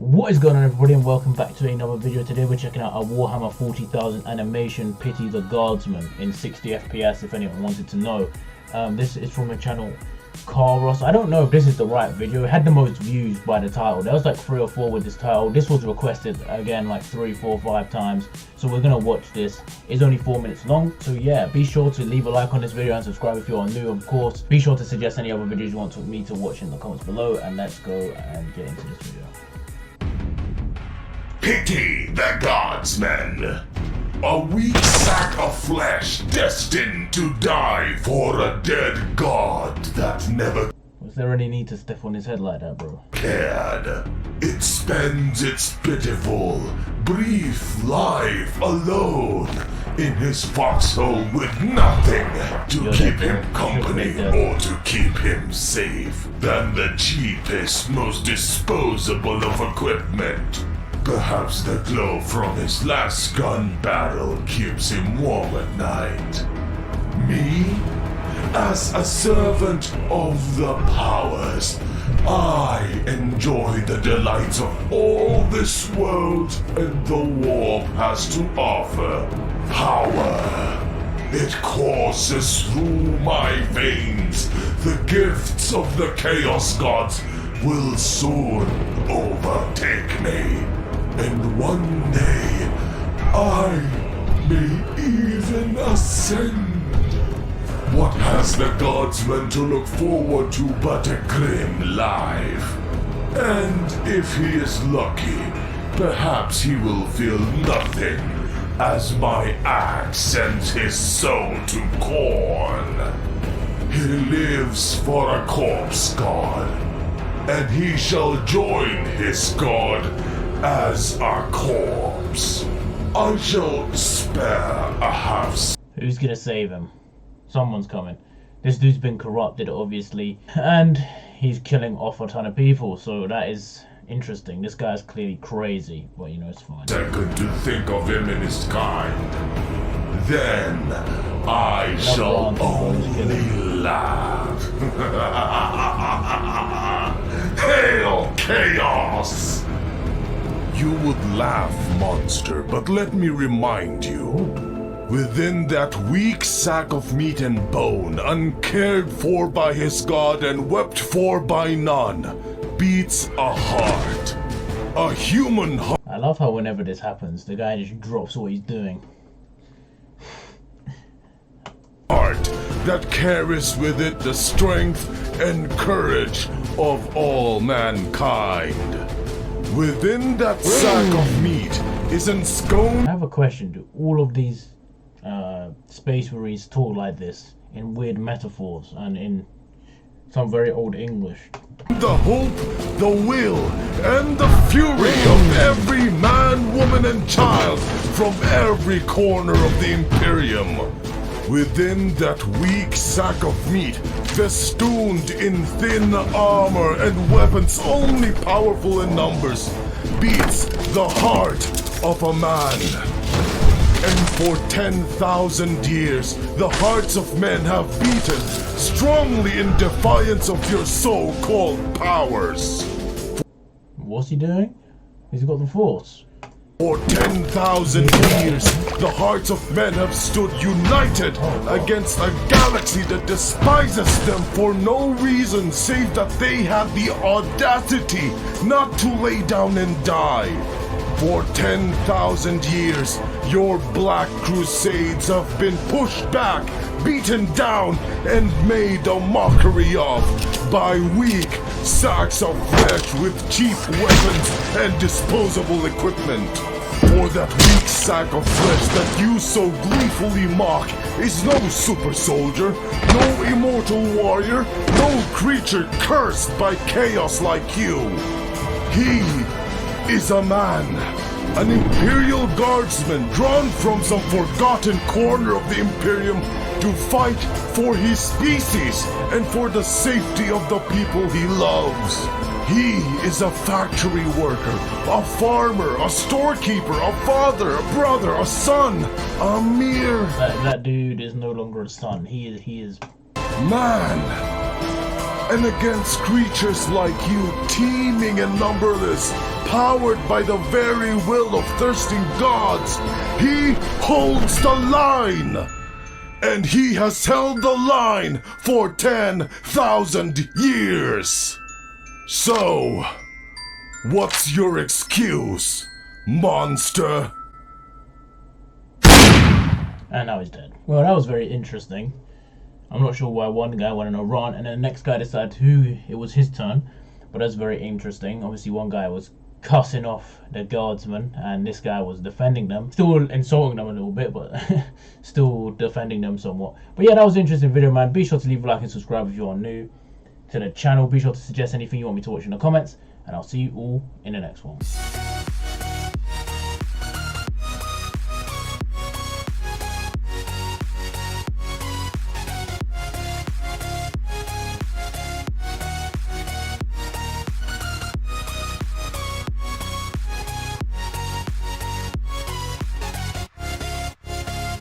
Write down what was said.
What is going on, everybody, and welcome back to another video. Today we're checking out our Warhammer 40,000 animation Pity the Guardsman in 60 FPS, if anyone wanted to know. This is from a channel, Karoud. I don't know if this is the right video. It had the most views by the title. There was like 3 or 4 with this title. This was requested again like 3, 4, 5 times. So we're gonna watch this. It's only 4 minutes long. So yeah, be sure to leave a like on this video and subscribe if you are new, of course. Be sure to suggest any other videos you want me to watch in the comments below. And let's go and get into this video. Pity the Guardsman, a weak sack of flesh destined to die for a dead god that never Was there any need to step on his head like that, bro? cared. It spends its pitiful, brief life alone in his foxhole with nothing to keep him company or to keep him safe than the cheapest, most disposable of equipment. Perhaps the glow from his last gun barrel keeps him warm at night. Me? As a servant of the powers, I enjoy the delights of all this world and the warp has to offer. Power. It courses through my veins. The gifts of the Chaos Gods will soon overtake me. And one day, I may even ascend. What has the Guardsman to look forward to but a grim life? And if he is lucky, perhaps he will feel nothing as my axe sends his soul to corn. He lives for a corpse god, and he shall join his god as a corpse. I shall spare a half. Who's gonna save him? Someone's coming. This dude's been corrupted, obviously, and he's killing off a ton of people, so that is interesting. This guy's clearly crazy, but you know, it's fine. Second to think of him in his kind. Then I shall only laugh. Hail Chaos! You would laugh, monster, but let me remind you. Within that weak sack of meat and bone, uncared for by his god and wept for by none, beats a heart. A human heart. I love how whenever this happens, the guy just drops what he's doing. Heart that carries with it the strength and courage of all mankind. Within that sack of meat is ensconced. I have a question. Do all of these Space Marines talk like this in weird metaphors and in some very old English? The hope, the will, and the fury of every man, woman, and child from every corner of the Imperium. Within that weak sack of meat, festooned in thin armor and weapons only powerful in numbers, beats the heart of a man. And for 10,000 years, the hearts of men have beaten strongly in defiance of your so-called powers. What's he doing? He's got the Force. For 10,000 years, the hearts of men have stood united against a galaxy that despises them for no reason save that they had the audacity not to lay down and die. For 10,000 years, your black crusades have been pushed back, beaten down, and made a mockery of by weak sacks of flesh with cheap weapons and disposable equipment. For that weak sack of flesh that you so gleefully mock is no super soldier, no immortal warrior, no creature cursed by chaos like you. He is a man, an imperial guardsman drawn from some forgotten corner of the Imperium to fight for his species and for the safety of the people he loves. He is a factory worker, a farmer, a storekeeper, a father, a brother, a son, a mere... That dude is no longer a son. He is... man. And against creatures like you, teeming and numberless, powered by the very will of thirsting gods. He holds the line. And he has held the line for 10,000 years. So, what's your excuse, monster? And now he's dead. Well, that was very interesting. I'm not sure why one guy went on a run and then the next guy decided it was his turn. But that's very interesting. Obviously one guy was cussing off the guardsman and this guy was defending them. Still insulting them a little bit, but still defending them somewhat. But yeah, that was an interesting video, man. Be sure to leave a like and subscribe if you are new to the channel. Be sure to suggest anything you want me to watch in the comments. And I'll see you all in the next one.